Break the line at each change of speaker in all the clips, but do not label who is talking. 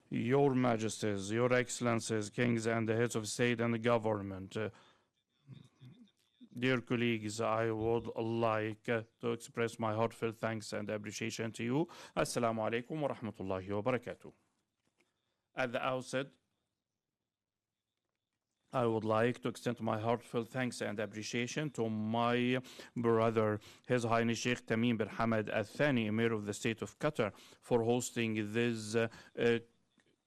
Your Majesties, Your Excellencies, Kings and the heads of state and government, dear colleagues, I would like to express my heartfelt thanks and appreciation to you. Assalamu alaikum wa rahmatullahi wa barakatuh. At the outset, I would like to extend my heartfelt thanks and appreciation to my brother, His Highness Sheikh Tamim bin Hamad Al Thani, Emir of the State of Qatar, for hosting this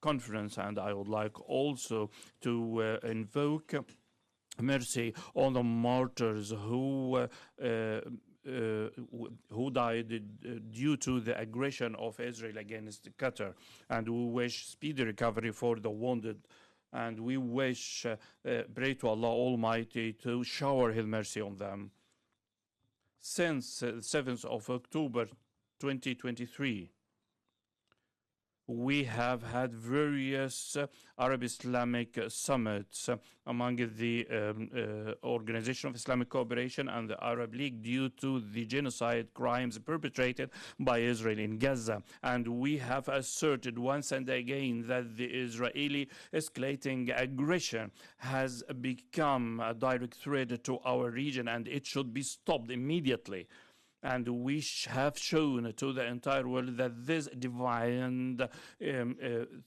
conference. And I would like also to invoke mercy on the martyrs who died due to the aggression of Israel against Qatar, and we wish speedy recovery for the wounded. And we wish, pray to Allah Almighty to shower His mercy on them. Since 7th of October 2023, we have had various Arab Islamic summits among the Organization of Islamic Cooperation and the Arab League due to the genocide crimes perpetrated by Israel in Gaza. And we have asserted once and again that the Israeli escalating aggression has become a direct threat to our region and it should be stopped immediately. And we have shown to the entire world that this divine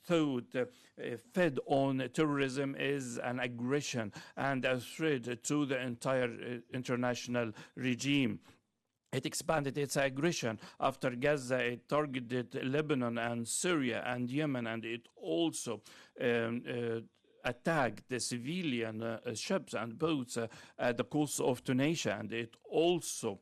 thought fed on terrorism is an aggression and a threat to the entire international regime. It expanded its aggression after Gaza. It targeted Lebanon and Syria and Yemen, and it also attacked the civilian ships and boats at the coast of Tunisia, and it also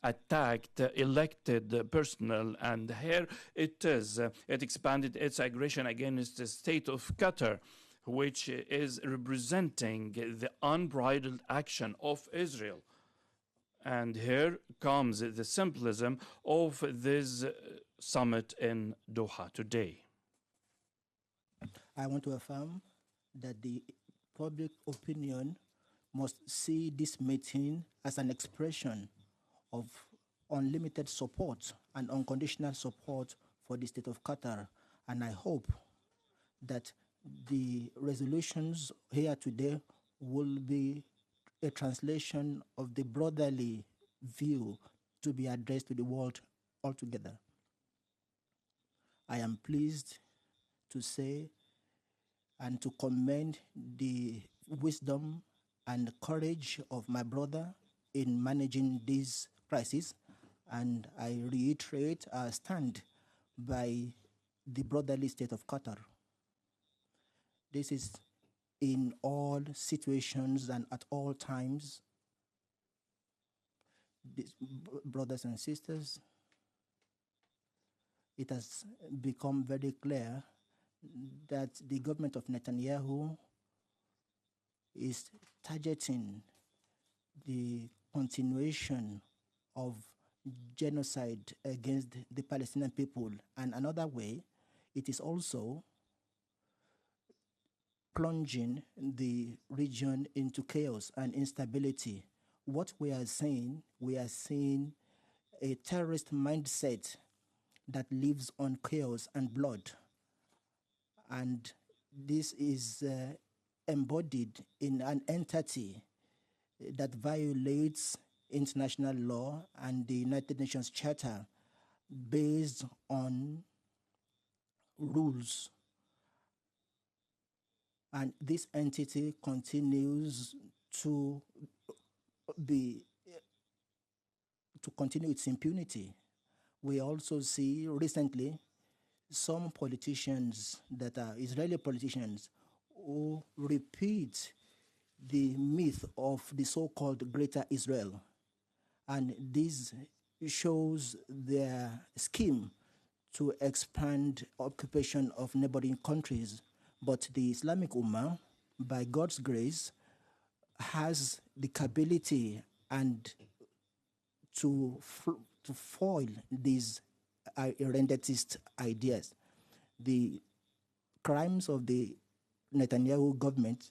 attacked elected personnel. And here it is. It expanded its aggression against the state of Qatar, which is representing the unbridled action of Israel. And here comes the symbolism of this summit in Doha today.
I want to affirm that the public opinion must see this meeting as an expression of unlimited support and unconditional support for the state of Qatar. And I hope that the resolutions here today will be a translation of the brotherly view to be addressed to the world altogether. I am pleased to say and to commend the wisdom and courage of my brother in managing this crisis, and I reiterate our stand by the brotherly state of Qatar. This is in all situations and at all times. Brothers and sisters, it has become very clear that the government of Netanyahu is targeting the continuation of genocide against the Palestinian people. And another way, it is also plunging the region into chaos and instability. What we are seeing a terrorist mindset that lives on chaos and blood. And this is embodied in an entity that violates international law and the United Nations Charter based on rules. And this entity continues to continue its impunity. We also see recently some politicians that are Israeli politicians who repeat the myth of the so-called Greater Israel. And this shows their scheme to expand occupation of neighboring countries. But the Islamic Ummah, by God's grace, has the capability and to foil these irredentist ideas. The crimes of the Netanyahu government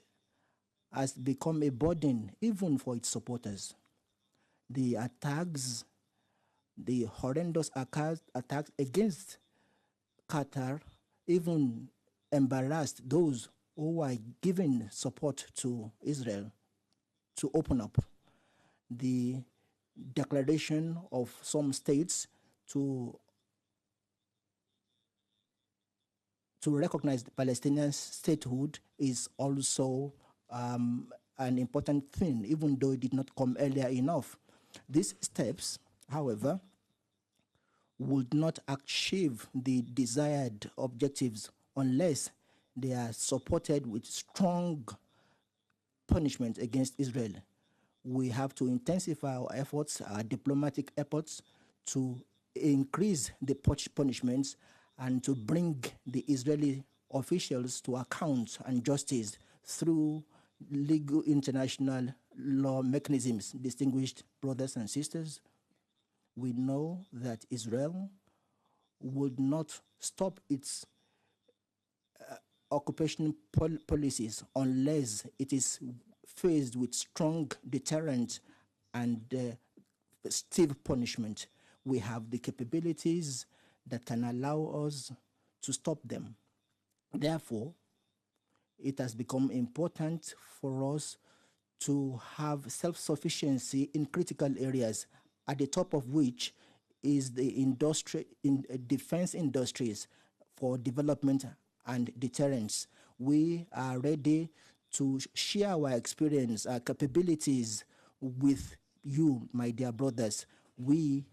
has become a burden even for its supporters. The attacks, the horrendous attacks against Qatar even embarrassed those who are giving support to Israel to open up. The declaration of some states to recognize the Palestinian statehood is also an important thing, even though it did not come earlier enough. These steps, however, would not achieve the desired objectives unless they are supported with strong punishment against Israel. We have to intensify our efforts, our diplomatic efforts, to increase the punishments and to bring the Israeli officials to account and justice through legal international law mechanisms. Distinguished brothers and sisters, we know that Israel would not stop its occupation policies unless it is faced with strong deterrent and stiff punishment. We have the capabilities that can allow us to stop them. Therefore, it has become important for us to have self-sufficiency in critical areas, at the top of which is the defense industries for development and deterrence. We are ready to share our experience, our capabilities with you, my dear brothers. We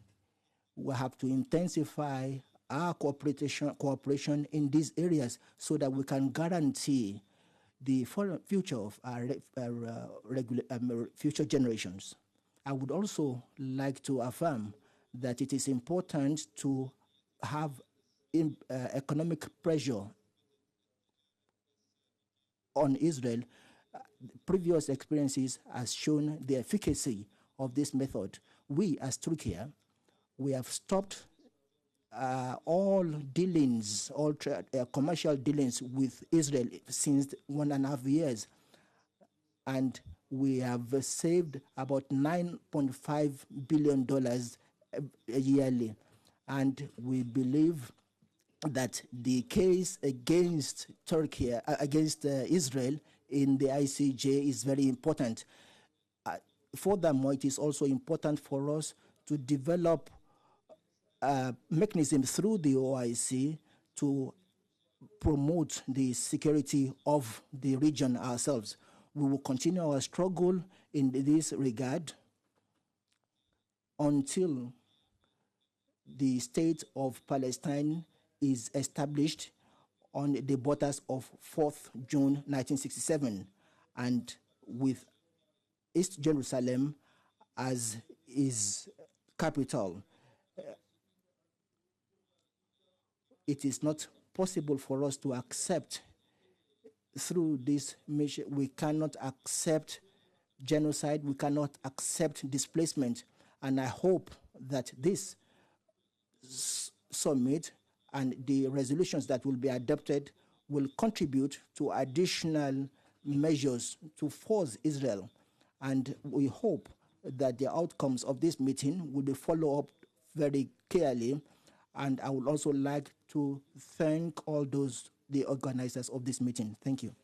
will have to intensify our cooperation in these areas so that we can guarantee the future of our future generations. I would also like to affirm that it is important to have economic pressure on Israel. Previous experiences has shown the efficacy of this method. We, as Turkey, we have stopped all dealings, all commercial dealings with Israel since 1.5 years. And we have saved about $9.5 billion yearly. And we believe that the case against Turkey, against Israel in the ICJ is very important. Furthermore, it is also important for us to develop mechanisms through the OIC to promote the security of the region ourselves. We will continue our struggle in this regard until the state of Palestine is established on the borders of 4th June 1967, and with East Jerusalem as its capital. It is not possible for us to accept through this mission. We cannot accept genocide. We cannot accept displacement. And I hope that this summit and the resolutions that will be adopted will contribute to additional measures to force Israel. And we hope that the outcomes of this meeting will be followed up very clearly. And I would also like to thank all the organizers of this meeting. Thank you.